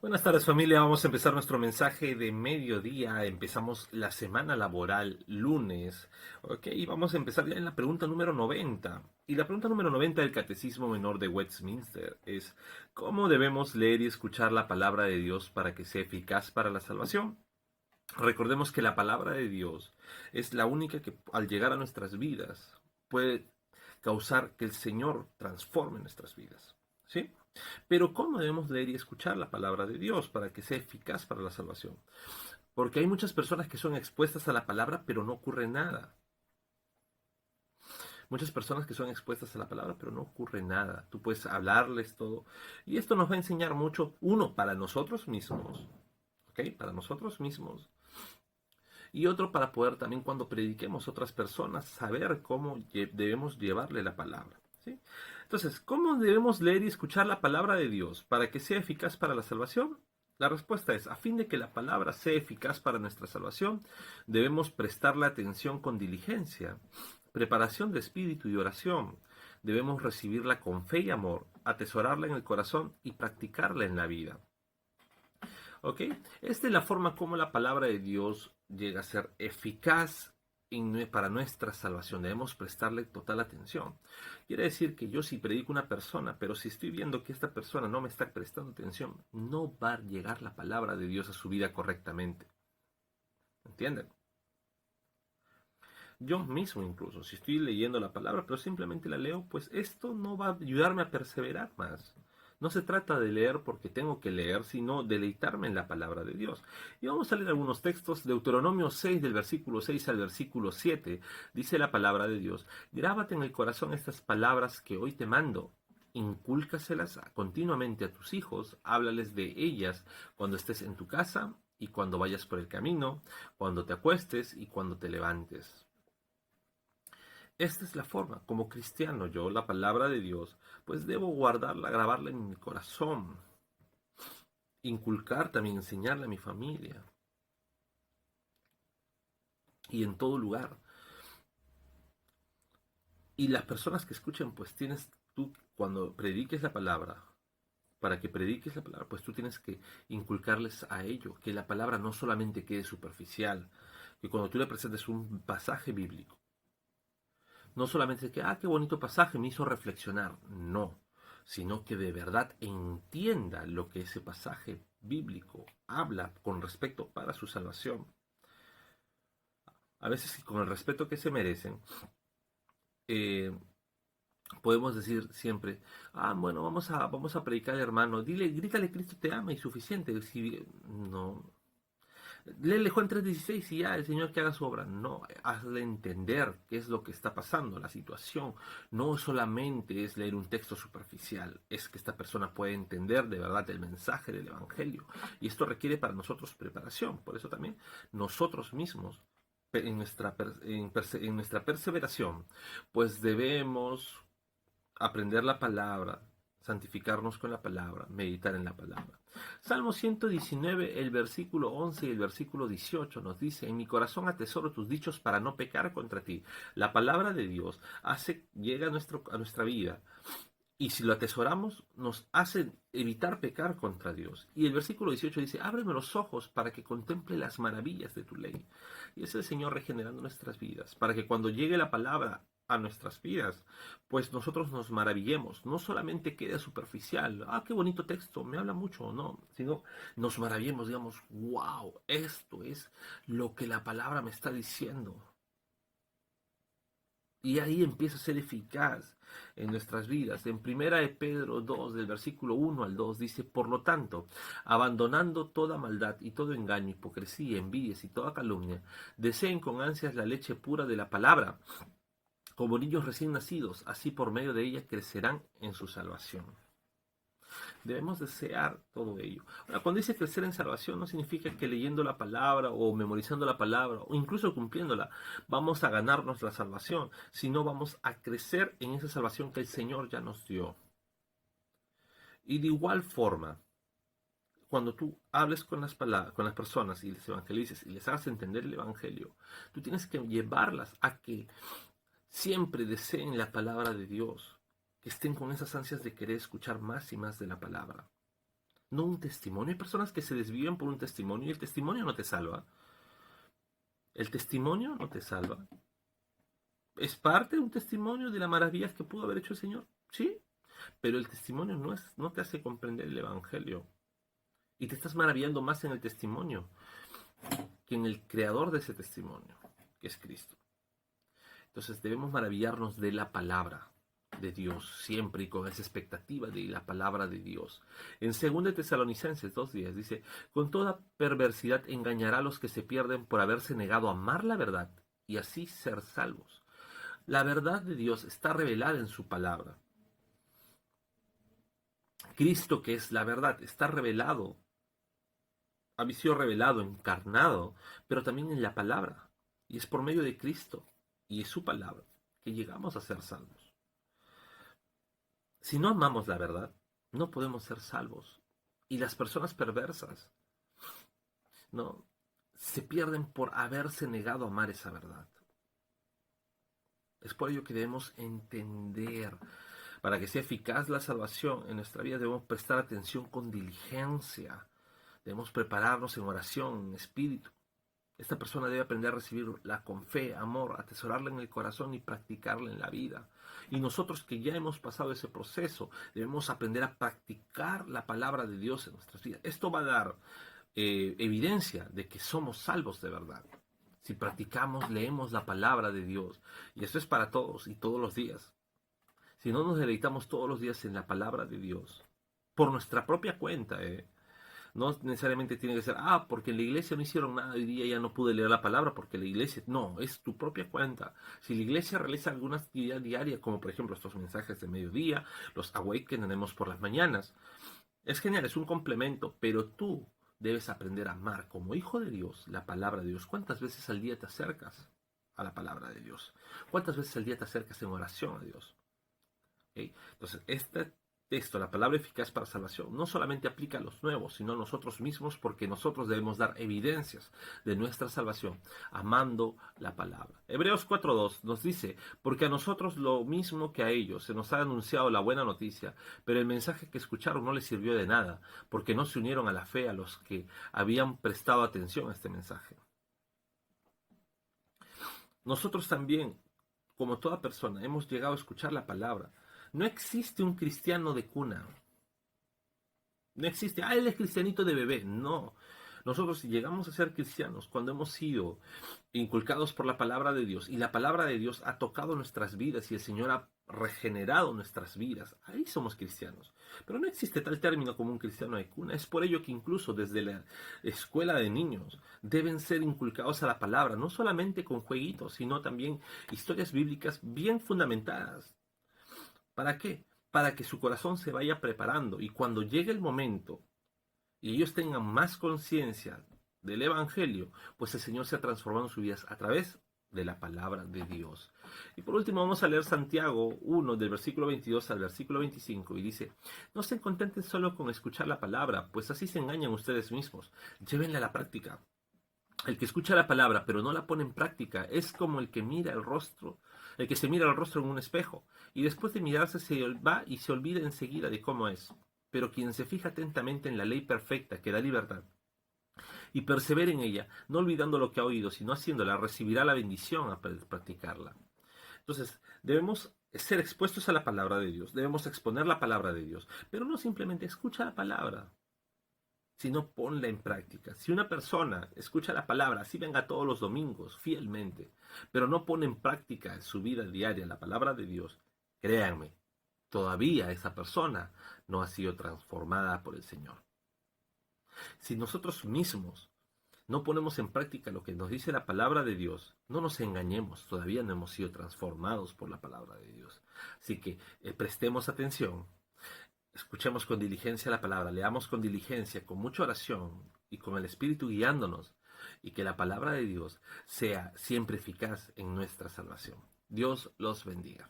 Buenas tardes familia, vamos a empezar nuestro mensaje de mediodía. Empezamos la semana laboral lunes, ¿ok? Y vamos a empezar ya en la pregunta número 90. Y la pregunta número 90 del Catecismo Menor de Westminster es: ¿cómo debemos leer y escuchar la palabra de Dios para que sea eficaz para la salvación? Recordemos que la palabra de Dios es la única que al llegar a nuestras vidas puede causar que el Señor transforme nuestras vidas, ¿sí? Pero ¿cómo debemos leer y escuchar la palabra de Dios para que sea eficaz para la salvación? Porque hay muchas personas que son expuestas a la palabra, pero no ocurre nada. Muchas personas que son expuestas a la palabra, pero no ocurre nada. Tú puedes hablarles todo. Y esto nos va a enseñar mucho, uno, para nosotros mismos, ¿ok? Para nosotros mismos. Y otro, para poder también cuando prediquemos a otras personas, saber cómo debemos llevarle la palabra, ¿sí? Entonces, ¿cómo debemos leer y escuchar la palabra de Dios para que sea eficaz para la salvación? La respuesta es: a fin de que la palabra sea eficaz para nuestra salvación, debemos prestarle atención con diligencia, preparación de espíritu y oración. Debemos recibirla con fe y amor, atesorarla en el corazón y practicarla en la vida. ¿Ok? Esta es la forma como la palabra de Dios llega a ser eficaz para nuestra salvación. Debemos prestarle total atención. Quiere decir que yo si predico a una persona, pero si estoy viendo que esta persona no me está prestando atención, no va a llegar la palabra de Dios a su vida correctamente. ¿Entienden? Yo mismo incluso, si estoy leyendo la palabra, pero simplemente la leo, pues esto no va a ayudarme a perseverar más. No se trata de leer porque tengo que leer, sino deleitarme en la palabra de Dios. Y vamos a leer algunos textos. Deuteronomio 6, del versículo 6 al versículo 7, dice la palabra de Dios: grábate en el corazón estas palabras que hoy te mando. Incúlcaselas continuamente a tus hijos, háblales de ellas cuando estés en tu casa y cuando vayas por el camino, cuando te acuestes y cuando te levantes. Esta es la forma, como cristiano yo, la palabra de Dios, pues debo guardarla, grabarla en mi corazón, inculcar también, enseñarla a mi familia y en todo lugar. Y las personas que escuchen, pues tienes tú, cuando prediques la palabra, para que prediques la palabra, pues tú tienes que inculcarles a ello, que la palabra no solamente quede superficial, que cuando tú le presentes un pasaje bíblico, no solamente que, qué bonito pasaje, me hizo reflexionar, no, sino que de verdad entienda lo que ese pasaje bíblico habla con respecto para su salvación. A veces con el respeto que se merecen, eh, podemos decir siempre: bueno, vamos a predicar, hermano, dile, grítale, Cristo te ama y suficiente. Si, no, léele Juan 3:16 y ya, el Señor que haga su obra. No, hazle entender qué es lo que está pasando, la situación. No solamente es leer un texto superficial, es que esta persona puede entender de verdad el mensaje del Evangelio. Y esto requiere para nosotros preparación. Por eso también nosotros mismos, en nuestra perseveración, pues debemos aprender la palabra, santificarnos con la palabra, meditar en la palabra. Salmo 119, el versículo 11 y el versículo 18 nos dice: en mi corazón atesoro tus dichos para no pecar contra ti. La palabra de Dios llega a nuestra vida, y si lo atesoramos, nos hace evitar pecar contra Dios. Y el versículo 18 dice: ábreme los ojos para que contemple las maravillas de tu ley. Y es el Señor regenerando nuestras vidas, para que cuando llegue la palabra a nuestras vidas, pues nosotros nos maravillemos. No solamente quede superficial, qué bonito texto, me habla mucho, no, sino nos maravillemos, digamos: wow, esto es lo que la palabra me está diciendo. Y ahí empieza a ser eficaz en nuestras vidas. En primera de Pedro 2, del versículo 1 al 2, dice: por lo tanto, abandonando toda maldad y todo engaño, hipocresía, envidias y toda calumnia, deseen con ansias la leche pura de la palabra, como niños recién nacidos, así por medio de ella crecerán en su salvación. Debemos desear todo ello. Ahora, cuando dice crecer en salvación, no significa que leyendo la palabra o memorizando la palabra o incluso cumpliéndola vamos a ganarnos la salvación, sino vamos a crecer en esa salvación que el Señor ya nos dio. Y de igual forma, cuando tú hables con las personas y les evangelices y les hagas entender el Evangelio, tú tienes que llevarlas a que siempre deseen la palabra de Dios, que estén con esas ansias de querer escuchar más y más de la palabra. no un testimonio. Hay personas que se desvían por un testimonio y el testimonio no te salva. El testimonio no te salva. ¿Es parte de un testimonio de las maravillas que pudo haber hecho el Señor? Sí, pero el testimonio no te hace comprender el Evangelio. Y te estás maravillando más en el testimonio que en el creador de ese testimonio, que es Cristo. Entonces debemos maravillarnos de la palabra de Dios siempre y con esa expectativa de la palabra de Dios. En 2 Tesalonicenses 2:10 dice, con toda perversidad engañará a los que se pierden por haberse negado a amar la verdad y así ser salvos. La verdad de Dios está revelada en su palabra. Cristo, que es la verdad, está revelado, ha sido revelado, encarnado, pero también en la palabra. Y es por medio de Cristo y de su palabra que llegamos a ser salvos. Si no amamos la verdad, no podemos ser salvos. Y las personas perversas, ¿no? Se pierden por haberse negado a amar esa verdad. Es por ello que debemos entender, para que sea eficaz la salvación en nuestra vida, debemos prestar atención con diligencia. Debemos prepararnos en oración, en espíritu. Esta persona debe aprender a recibirla con fe, amor, atesorarla en el corazón y practicarla en la vida. Y nosotros que ya hemos pasado ese proceso, debemos aprender a practicar la palabra de Dios en nuestras vidas. Esto va a dar evidencia de que somos salvos de verdad. Si practicamos, leemos la palabra de Dios. Y esto es para todos y todos los días. Si no nos deleitamos todos los días en la palabra de Dios, por nuestra propia cuenta, no necesariamente tiene que ser, porque en la iglesia no hicieron nada hoy día, ya no pude leer la palabra porque la iglesia, no, es tu propia cuenta. Si la iglesia realiza alguna actividad diaria, como por ejemplo estos mensajes de mediodía, los awaken que tenemos por las mañanas, es genial, es un complemento, pero tú debes aprender a amar como hijo de Dios la palabra de Dios. ¿Cuántas veces al día te acercas a la palabra de Dios? ¿Cuántas veces al día te acercas en oración a Dios? ¿Okay? Entonces, este texto, la palabra eficaz para salvación, no solamente aplica a los nuevos, sino a nosotros mismos, porque nosotros debemos dar evidencias de nuestra salvación, amando la palabra. Hebreos 4:2 nos dice, porque a nosotros lo mismo que a ellos se nos ha anunciado la buena noticia, pero el mensaje que escucharon no les sirvió de nada, porque no se unieron a la fe a los que habían prestado atención a este mensaje. Nosotros también, como toda persona, hemos llegado a escuchar la palabra. No existe un cristiano de cuna. No existe, él es cristianito de bebé. No. Nosotros llegamos a ser cristianos cuando hemos sido inculcados por la palabra de Dios y la palabra de Dios ha tocado nuestras vidas y el Señor ha regenerado nuestras vidas. Ahí somos cristianos. Pero no existe tal término como un cristiano de cuna. Es por ello que incluso desde la escuela de niños deben ser inculcados a la palabra, no solamente con jueguitos, sino también historias bíblicas bien fundamentadas. ¿Para qué? Para que su corazón se vaya preparando y cuando llegue el momento y ellos tengan más conciencia del Evangelio, pues el Señor se ha transformado en sus vidas a través de la palabra de Dios. Y por último vamos a leer Santiago 1 del versículo 22 al versículo 25 y dice, no se contenten solo con escuchar la palabra, pues así se engañan ustedes mismos, llévenla a la práctica. El que escucha la palabra pero no la pone en práctica es como el que se mira el rostro en un espejo y después de mirarse se va y se olvida enseguida de cómo es. Pero quien se fija atentamente en la ley perfecta que da libertad y persevera en ella, no olvidando lo que ha oído, sino haciéndola, recibirá la bendición a practicarla. Entonces, debemos ser expuestos a la palabra de Dios, debemos exponer la palabra de Dios, pero no simplemente escucha la palabra, sino ponla en práctica. Si una persona escucha la palabra, así venga todos los domingos, fielmente, pero no pone en práctica en su vida diaria la palabra de Dios, créanme, todavía esa persona no ha sido transformada por el Señor. Si nosotros mismos no ponemos en práctica lo que nos dice la palabra de Dios, no nos engañemos, todavía no hemos sido transformados por la palabra de Dios. Así que prestemos atención. Escuchemos con diligencia la palabra, leamos con diligencia, con mucha oración y con el Espíritu guiándonos, y que la palabra de Dios sea siempre eficaz en nuestra salvación. Dios los bendiga.